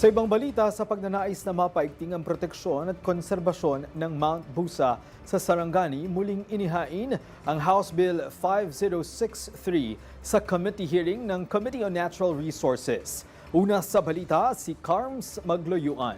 Sa ibang balita, sa pagnanais na mapaigting ang proteksyon at konserbasyon ng Mount Busa sa Sarangani, muling inihain ang House Bill 5063 sa committee hearing ng Committee on Natural Resources. Una sa balita, si Carms Magloyuan.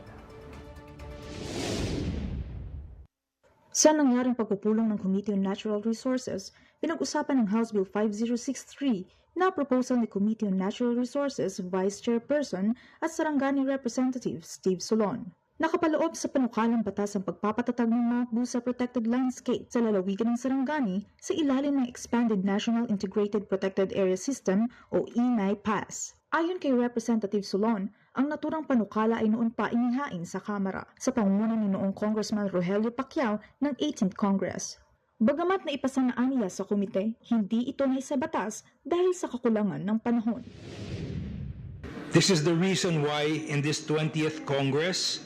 Sa nangyaring pagpupulong ng Committee on Natural Resources, pinag-usapan ng House Bill 5063 na proposal ni Committee on Natural Resources Vice Chairperson at Sarangani Representative Steve Solon. Nakapaloob sa panukalang batas ang pagpapatatag ng Mount Busa Protected Landscape sa lalawigan ng Sarangani sa ilalim ng Expanded National Integrated Protected Area System o ENI PAS. Ayon kay Representative Solon, ang naturang panukala ay noon pa inihain sa Kamara sa pangunguna ni noong Congressman Rogelio Pacquiao ng 18th Congress. Bagamat naipasa na aniya sa komite, hindi ito naisabatas dahil sa kakulangan ng panahon. This is the reason why in this 20th Congress,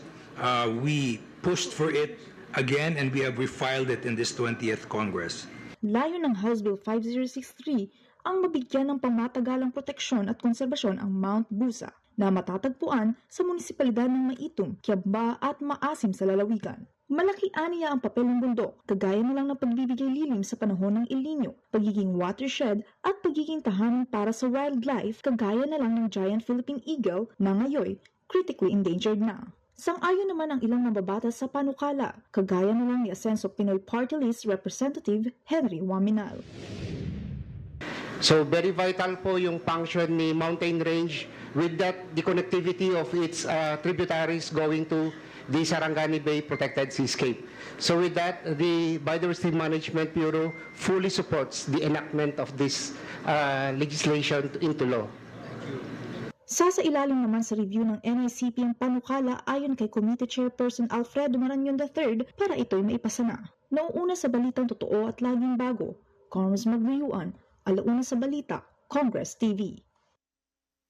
we pushed for it again and we have refiled it in this 20th Congress. Layo ng House Bill 5063 ang mabigyan ng pangmatagalang proteksyon at konserbasyon ang Mount Busa na matatagpuan sa munisipalidad ng Maitum, Quiamba at Maasim sa lalawigan. Malaki aniya ang papel ng bundok, kagaya na lang ng pagbibigay lilim sa panahon ng El Nino, pagiging watershed at pagiging tahanan para sa wildlife, kagaya na lang ng giant Philippine eagle na ngayon critically endangered na. Sang-ayon naman ang ilang mababatas sa panukala, kagaya na lang ni Asenso Pinoy Party List Representative Henry Waminal. So very vital po yung function ni mountain range with that the connectivity of its tributaries going to the Sarangani Bay Protected Seascape. So with that, the Biodiversity Management Bureau fully supports the enactment of this legislation into law. Sa ilalim naman sa review ng NICP ang panukala ayon kay Committee Chairperson Alfredo Marañon III para ito'y maipasa na. Nauuna sa balitang totoo at laging bago, Carms Magluyuan, Alauna sa Balita, Congress TV.